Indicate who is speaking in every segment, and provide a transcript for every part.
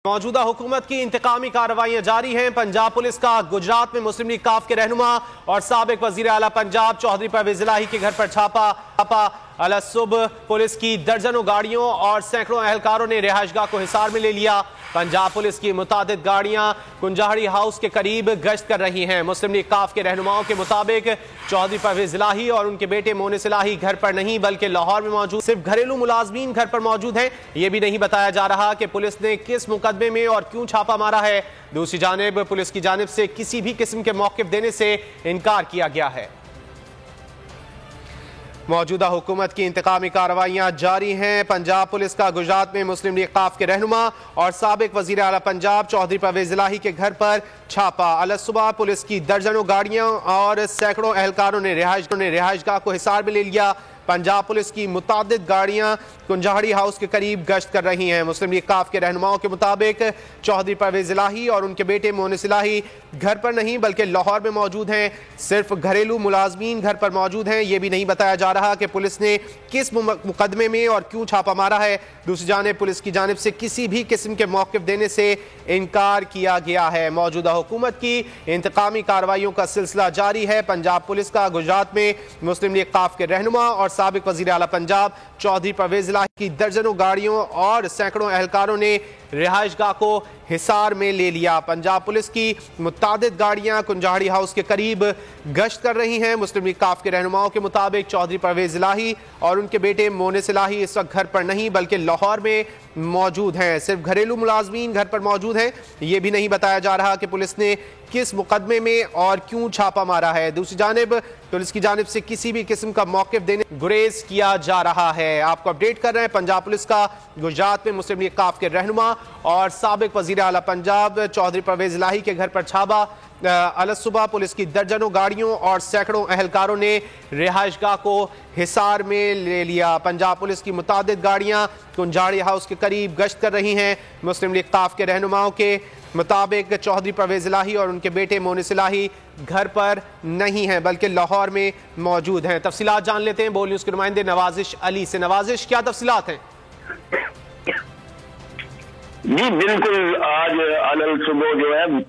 Speaker 1: मौजूदा हुकूमत की इंतकामी कार्रवाइयां जारी हैं। पंजाब पुलिस का गुजरात में मुस्लिम लीग काफ के रहनुमा और साबिक वजीर आला पंजाब चौधरी परवेज इलाही के घर पर छापा। अलसुबह पुलिस की दर्जनों गाड़ियों और सैकड़ों एहलकारों ने रिहायशगाह को हिसार में ले लिया। पंजाब पुलिस की मुतादिद गाड़ियां कुंजाहड़ी हाउस के करीब गश्त कर रही हैं। मुस्लिम लीग काफ के रहनुमाओं के मुताबिक चौधरी परवेज इलाही और उनके बेटे मोनिस इलाही घर पर नहीं बल्कि लाहौर में मौजूद सिर्फ घरेलू मुलाजमीन घर पर मौजूद हैं। यह भी नहीं बताया जा रहा कि पुलिस ने किस मुकदमे में और क्यों छापा मारा है। दूसरी जानिब पुलिस की जानिब से किसी भी किस्म के मौक़िफ़ देने से इनकार किया गया है। मौजूदा हुकूमत की इंतकामी कार्रवाइयां जारी हैं। पंजाब पुलिस का गुजरात में मुस्लिम लीग काफ के रहनुमा और साबिक वजीर आला पंजाब चौधरी परवेज इलाही के घर पर छापा। अलसुबह पुलिस की दर्जनों गाड़ियां और सैकड़ों एहलकारों ने रिहायशगाह को हिसार में ले लिया। पंजाब पुलिस की मुतादिद गाड़ियां कुंजाहड़ी हाउस के करीब गश्त कर रही हैं। मुस्लिम लीग काफ के रहनुमाओं के मुताबिक चौधरी परवेज इलाही और उनके बेटे मोनिस इलाही घर पर नहीं बल्कि लाहौर में मौजूद हैं। सिर्फ घरेलू मुलाजमीन घर पर मौजूद हैं। यह भी नहीं बताया जा रहा कि पुलिस ने किस मुकदमे में और क्यों छापा मारा है। दूसरी जानिब पुलिस की जानिब से किसी भी किस्म के मौक़िफ़ देने से इनकार किया गया है। मौजूदा हुकूमत की इंतकामी कार्रवाइयों का सिलसिला जारी है। पंजाब पुलिस का गुजरात में मुस्लिम लीग काफ के रहनुमा और साबिक वजीर आला पंजाब चौधरी परवेज इलाही की दर्जनों गाड़ियों और सैकड़ों एहलकारों ने रिहायशगाह को हिसार में ले लिया। पंजाब पुलिस की मुतादिद गाड़ियां कुंजाहड़ी हाउस के करीब गश्त कर रही हैं। मुस्लिम लीग काफ के रहनुमाओं के मुताबिक चौधरी परवेज इलाही और उनके बेटे मोनिस इलाही इस वक्त घर पर नहीं बल्कि लाहौर में मौजूद हैं। सिर्फ घरेलू मुलाजमीन घर पर मौजूद हैं। यह भी नहीं बताया जा रहा कि पुलिस ने किस मुकदमे में और क्यों छापा मारा है। दूसरी जानिब पुलिस की जानिब से किसी भी किस्म का मौक़िफ़ देने गुरेज किया जा रहा है। आपको अपडेट कर रहे हैं पंजाब पुलिस का गुजरात में मुस्लिम लीग काफ के रहनुमा और साबिक वजीर आला पंजाब चौधरी परवेज इलाही के घर पर छापा। अलसुबह पुलिस की दर्जनों गाड़ियों और सैकड़ों एहलकारों ने रिहायशगाह को हिसार में ले लिया। पंजाब पुलिस की मुतादिद गाड़ियां कुंजाहड़ी हाउस के करीब गश्त कर रही हैं। मुस्लिम लीग काफ के रहनुमाओं के मुताबिक चौधरी परवेज इलाही और उनके बेटे मोनिस इलाही घर पर नहीं हैं बल्कि लाहौर में मौजूद हैं। तफसीलात जान लेते हैं बोल न्यूज़ के नुमाइंदे नवाजिश अली से। नवाजिश, क्या तफसीलात हैं?
Speaker 2: जी बिल्कुल, आज अलल सुबह जो है वो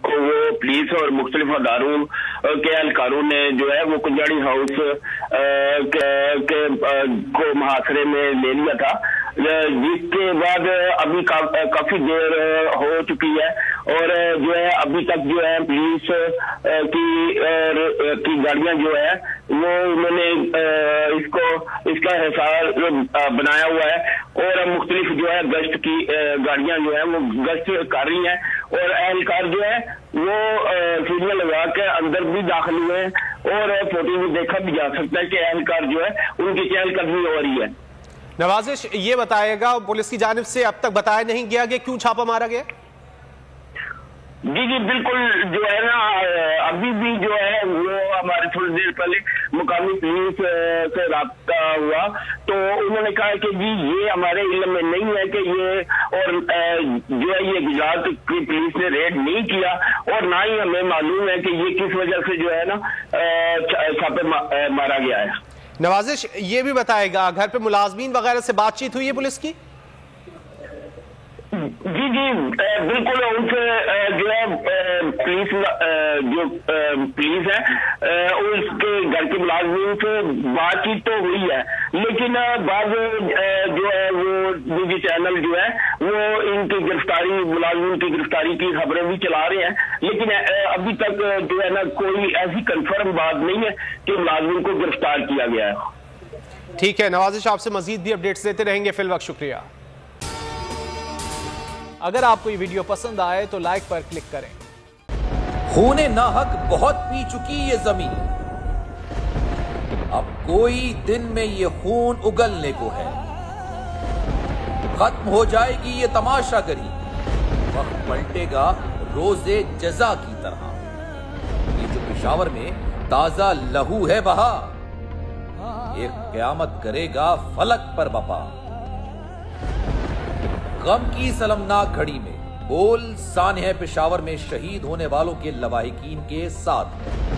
Speaker 2: पुलिस और मुख्तलिफ अदारों के एहलकारों ने जो है वो कुंजाड़ी हाउस को मुहासरे में ले लिया था, जिसके बाद अभी काफी देर हो चुकी है और जो है अभी तक जो है पुलिस की गाड़ियां जो है वो उन्होंने इसका हिसार बनाया हुआ है और मुख्तलिफ जो है गश्त की गाड़ियां जो है वो गश्त कर रही हैं और एहलकार जो है वो सीढ़ियां लगा के अंदर भी दाखिल हुए हैं और फोटो में देखा भी जा सकता है कि एहलकार जो है उनकी चहलकदमी हो रही है।
Speaker 1: नवाजिश, ये बताएगा पुलिस की जानिब से अब तक बताया नहीं गया कि क्यों छापा मारा गया?
Speaker 2: जी बिल्कुल, जो है ना अभी भी जो है वो हमारे थोड़ी देर पहले मुकामी पुलिस से राब्ता हुआ तो उन्होंने कहा कि जी ये हमारे इल्म में नहीं है कि ये और जो है ये गुजरात की पुलिस ने रेड नहीं किया और ना ही हमें मालूम है कि ये किस वजह से जो है ना छापे मारा गया है।
Speaker 1: नवाजिश, ये भी बताएगा घर पे मुलाजमीन वगैरह से बातचीत हुई है पुलिस की?
Speaker 2: जी बिल्कुल, उनसे जो है पुलिस है उसके घर के मुलाजमीन से बातचीत तो हुई है, लेकिन बाद जो है वो निजी चैनल जो है वो इनकी गिरफ्तारी मुलाजमीन की गिरफ्तारी की खबरें भी चला रहे हैं, लेकिन अभी तक जो है ना कोई ऐसी कंफर्म बात नहीं है कि मुलाजमीन को गिरफ्तार किया गया है।
Speaker 1: ठीक है नवाजिश, आपसे मजीद भी अपडेट्स देते रहेंगे। फिल वक्त शुक्रिया। अगर आपको ये वीडियो पसंद आए तो लाइक पर क्लिक करें।
Speaker 3: खूने नाहक बहुत पी चुकी ये जमीन, अब कोई दिन में ये खून उगलने को है। खत्म हो जाएगी ये तमाशागरी, वक्त पलटेगा रोजे जजा की तरह। ये जो पेशावर में ताजा लहू है बहा, एक क़यामत करेगा फलक पर बपा। गम की सलमनाक घड़ी में बोल सानह पेशावर में शहीद होने वालों के लवाहिकीन के साथ है।